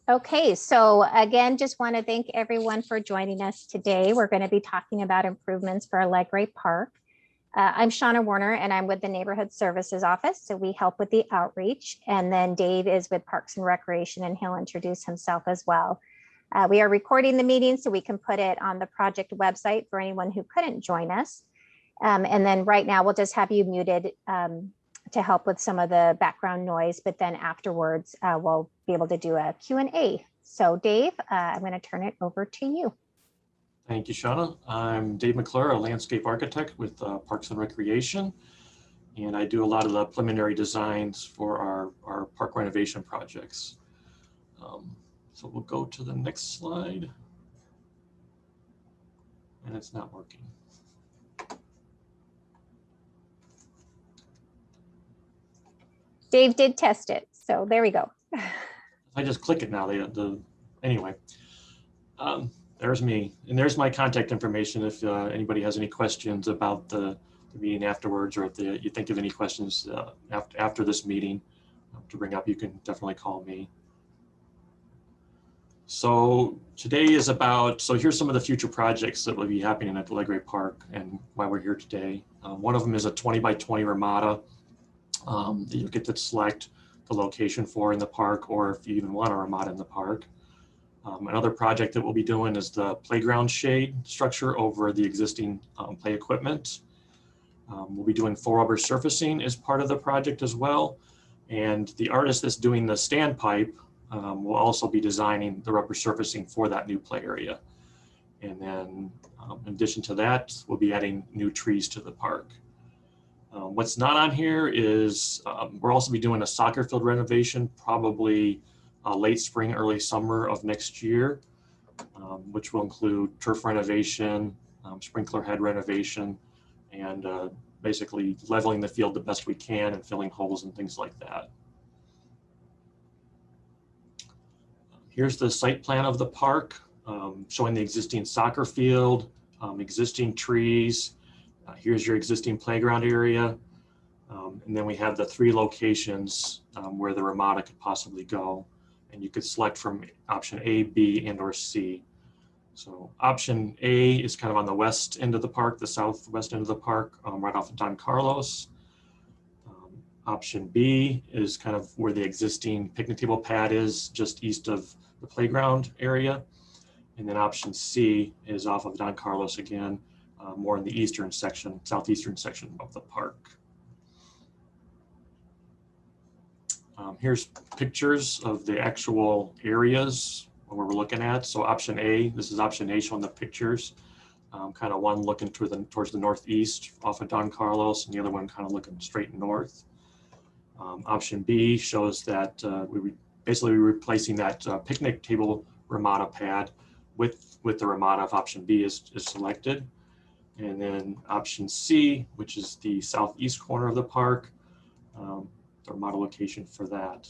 Okay, so again, just want to thank everyone for joining us today. We're going to be talking about improvements for Alegre Park. I'm Shauna Warner and I'm with the Neighborhood Services Office. So we help with the outreach. And then Dave is with Parks and Recreation and he'll introduce himself as well. We are recording the meeting so we can put it on the project website for anyone who couldn't join us. And then right now we'll just have you muted to help with some of the background noise, but then afterwards we'll be able to do a Q&A. So Dave, I'm going to turn it over to you. Thank you, Shauna. I'm Dave McClure, a landscape architect with Parks and Recreation, and I do a lot of the preliminary designs for our park renovation projects. So we'll go to the next slide, and it's not working. Dave did test it, so there we go. I just click it now. Anyway, there's me, and there's my contact information if anybody has any questions about the meeting afterwards, or if you think of any questions after this meeting to bring up, you can definitely call me. So today is about, so here's some of the future projects that will be happening at Alegre Park and why we're here today. One of them is a 20 by 20 Ramada that you get to select the location for in the park, or if you even want a Ramada in the park. Another project that we'll be doing is the playground shade structure over the existing play equipment. We'll be doing full rubber surfacing as part of the project as well. And the artist that's doing the standpipe will also be designing the rubber surfacing for that new play area. And then in addition to that, we'll be adding new trees to the park. What's not on here is we'll also be doing a soccer field renovation, probably late spring, early summer of next year, which will include turf renovation, sprinkler head renovation, and basically leveling the field the best we can and filling holes and things like that. Here's the site plan of the park, showing the existing soccer field, existing trees. Here's your existing playground area. And then we have the 3 locations where the Ramada could possibly go. And you could select from option A, B, and or C. So option A is kind of on the west end of the park, the southwest end of the park, right off of Don Carlos. Option B is kind of where the existing picnic table pad is, just east of the playground area. And then option C is off of Don Carlos again, more in the eastern section, southeastern section of the park. Here's pictures of the actual areas where we're looking at. So option A, this is option A showing the pictures. Kind of one looking towards the northeast off of Don Carlos, and the other one kind of looking straight north. Option B shows that we basically replacing that picnic table Ramada pad with the Ramada if option B is selected. And then option C, which is the southeast corner of the park, the Ramada location for that.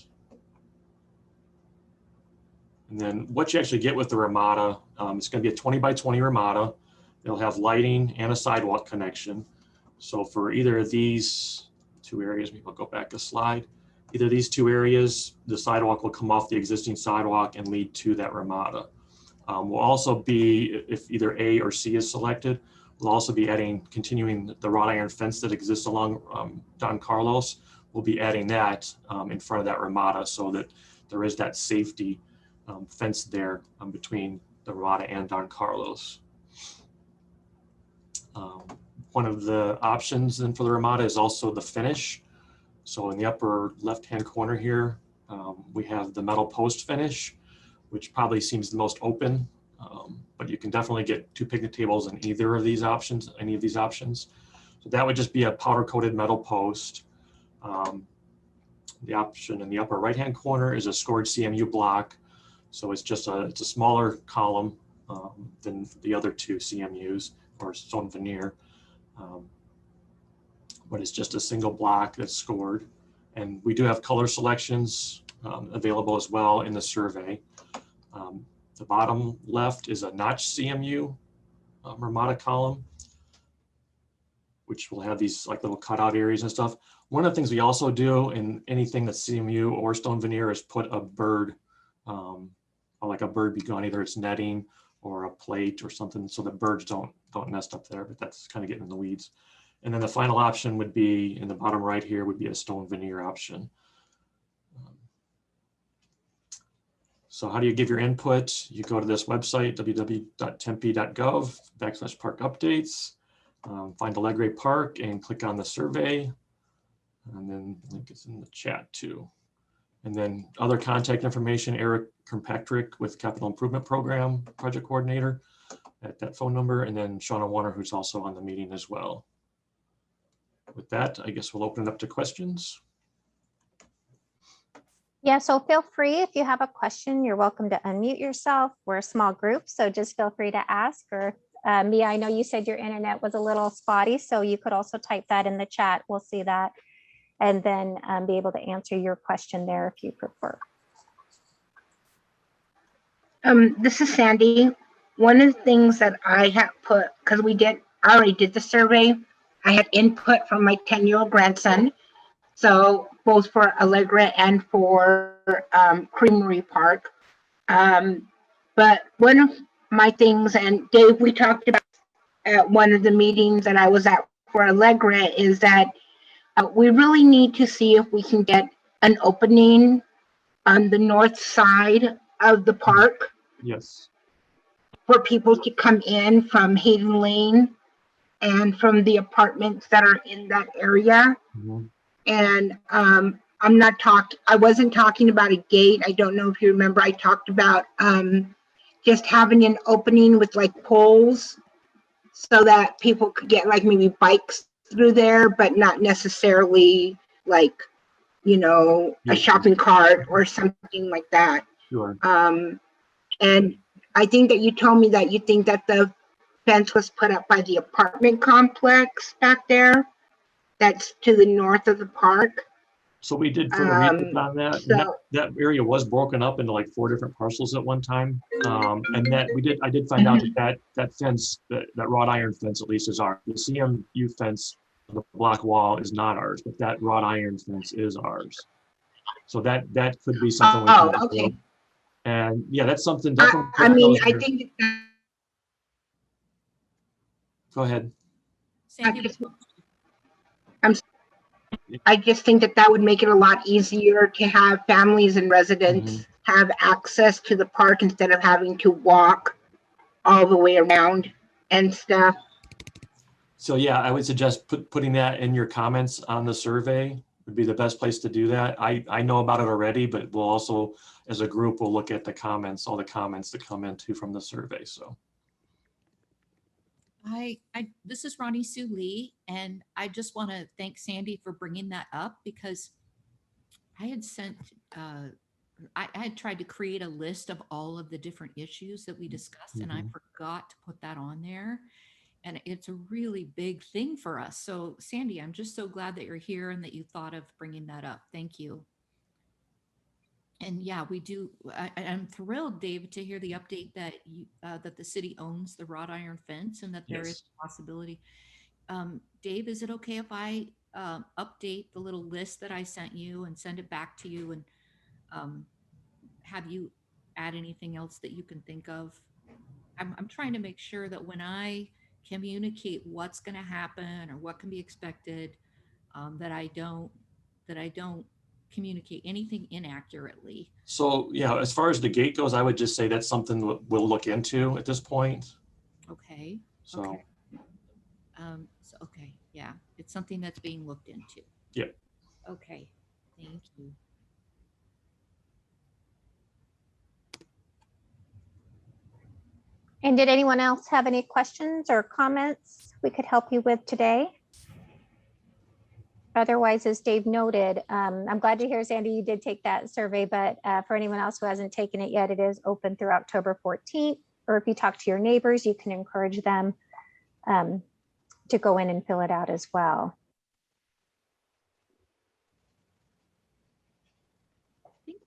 And then what you actually get with the Ramada, it's going to be a 20 by 20 Ramada. It'll have lighting and a sidewalk connection. So for either of these 2 areas, maybe I'll go back a slide. Either of these 2 areas, the sidewalk will come off the existing sidewalk and lead to that Ramada. We'll also be, if either A or C is selected, we'll also be continuing the wrought iron fence that exists along Don Carlos. We'll be adding that in front of that Ramada so that there is that safety fence there between the Ramada and Don Carlos. One of the options then for the Ramada is also the finish. So in the upper left-hand corner here, we have the metal post finish, which probably seems the most open, but you can definitely get 2 picnic tables in either of these options, any of these options. So that would just be a powder-coated metal post. The option in the upper right-hand corner is a scored CMU block. So it's just it's a smaller column than the other 2 CMUs or stone veneer. But it's just a single block that's scored. And we do have color selections available as well in the survey. The bottom left is a notch CMU Ramada column, which will have these like little cutout areas and stuff. One of the things we also do in anything that's CMU or stone veneer is put a bird like a bird be gone, either it's netting or a plate or something, so that birds don't nest up there, but that's kind of getting in the weeds. And then the final option would be in the bottom right here would be a stone veneer option. So how do you give your input? You go to this website, www.tempe.gov/park updates, find Alegre Park and click on the survey. And then the link is in the chat too. And then other contact information, Eric Kirkpatrick with Capital Improvement Program Project Coordinator at that phone number. And then Shauna Warner, who's also on the meeting as well. With that, I guess we'll open it up to questions. Yeah, so feel free if you have a question, you're welcome to unmute yourself. We're a small group, so just feel free to ask. Or Mia, I know you said your internet was a little spotty, so you could also type that in the chat. We'll see that and then be able to answer your question there if you prefer. This is Sandy. One of the things that I have put, because I already did the survey, I had input from my 10-year-old grandson. So both for Alegre and for Creamery Park. But one of my things, and Dave, we talked about at one of the meetings that I was at for Alegre, is that we really need to see if we can get an opening on the north side of the park. Yes. For people to come in from Hayden Lane and from the apartments that are in that area. Mm-hmm. And I wasn't talking about a gate. I don't know if you remember, I talked about just having an opening with like poles so that people could get like maybe bikes through there, but not necessarily like, a shopping cart or something like that. Sure. And I think that you told me that you think that the fence was put up by the apartment complex back there. That's to the north of the park. So we did further research on that. So, that area was broken up into like 4 different parcels at one time. And that I did find out that fence, that wrought iron fence at least is ours. The CMU fence, the block wall is not ours, but that wrought iron fence is ours. So that could be something. Okay. And yeah, that's something definitely. I think. Go ahead. I just think that would make it a lot easier to have families and residents have access to the park instead of having to walk all the way around and stuff. So yeah, I would suggest putting that in your comments on the survey would be the best place to do that. I know about it already, but we'll also, as a group, we'll look at the comments, all the comments that come in from the survey. So. This is Ronnie Sue Lee, and I just want to thank Sandy for bringing that up because I had sent, I had tried to create a list of all of the different issues that we discussed, and I forgot to put that on there. And it's a really big thing for us. So Sandy, I'm just so glad that you're here and that you thought of bringing that up. Thank you. And yeah, we do. I'm thrilled, David, to hear the update that that the city owns the wrought iron fence and that there is a possibility. Dave, is it okay if I update the little list that I sent you and send it back to you and have you add anything else that you can think of? I'm trying to make sure that when I communicate what's going to happen or what can be expected, that I don't communicate anything inaccurately. So yeah, as far as the gate goes, I would just say that's something we'll look into at this point. Okay. So. Okay. Okay. Yeah, it's something that's being looked into. Yep. Okay. Thank you. And did anyone else have any questions or comments we could help you with today? Otherwise, as Dave noted, I'm glad to hear, Sandy, you did take that survey, but for anyone else who hasn't taken it yet, it is open through October 14th. Or if you talk to your neighbors, you can encourage them to go in and fill it out as well. I think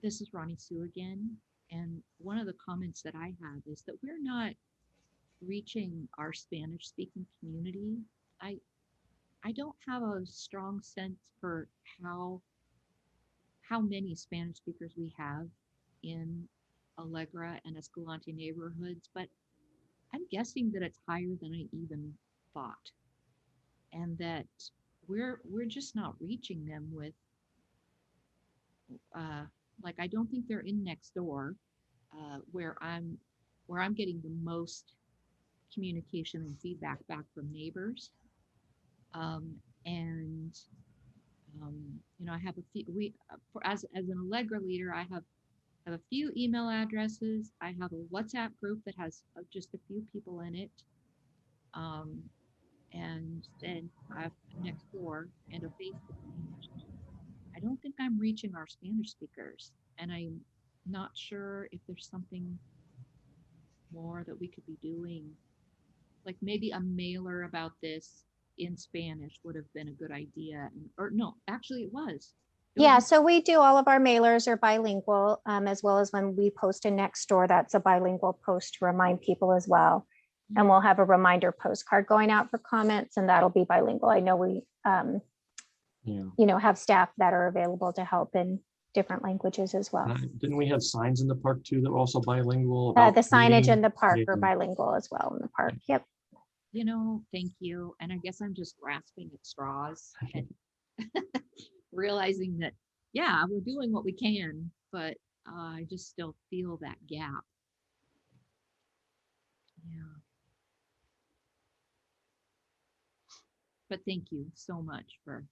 this is Ronnie Sue again. And one of the comments that I have is that we're not reaching our Spanish speaking community. I don't have a strong sense for how many Spanish speakers we have in Allegra and Escalante neighborhoods, but I'm guessing that it's higher than I even thought, and that we're just not reaching them with like, I don't think they're in next door, where I'm getting the most communication and feedback back from neighbors. And you know, I have a few, as an Allegra leader, I have a few email addresses. I have a WhatsApp group that has just a few people in it. And then I have next door and a Facebook page. I don't think I'm reaching our Spanish speakers, and I'm not sure if there's something more that we could be doing. Like maybe a mailer about this in Spanish would have been a good idea. Or no, actually it was. Yeah, so we do all of our mailers are bilingual, as well as when we post a next door, that's a bilingual post to remind people as well. And we'll have a reminder postcard going out for comments, and that'll be bilingual. I know we, you know, have staff that are available to help in different languages as well. Didn't we have signs in the park too that were also bilingual? The about signage reading? in the park Yeah. are bilingual as well in the park. Yep. You know, thank you. And I guess I'm just grasping at straws and realizing that, yeah, we're doing what we can, but I just still feel that gap. Yeah. But thank you so much for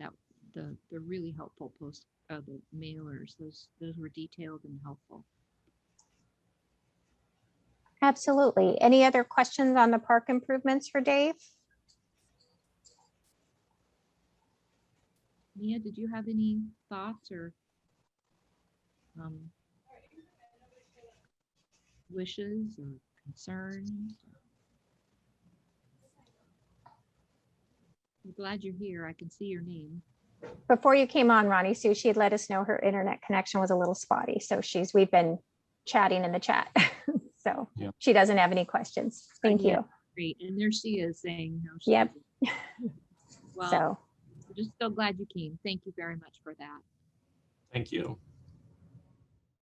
that. The really helpful post, the mailers. Those were detailed and helpful. Absolutely. Any other questions on the park improvements for Dave? Mia, did you have any thoughts or wishes or concerns? I'm glad you're here. I can see your name. Before you came on, Ronnie Sue, she had let us know her internet connection was a little spotty. So we've been chatting in the chat. So Yeah. she doesn't have any questions. Thank Yeah, you. great. And there she is saying no. Yep. Well, So we're just so glad you came. Thank you very much for that. Thank you.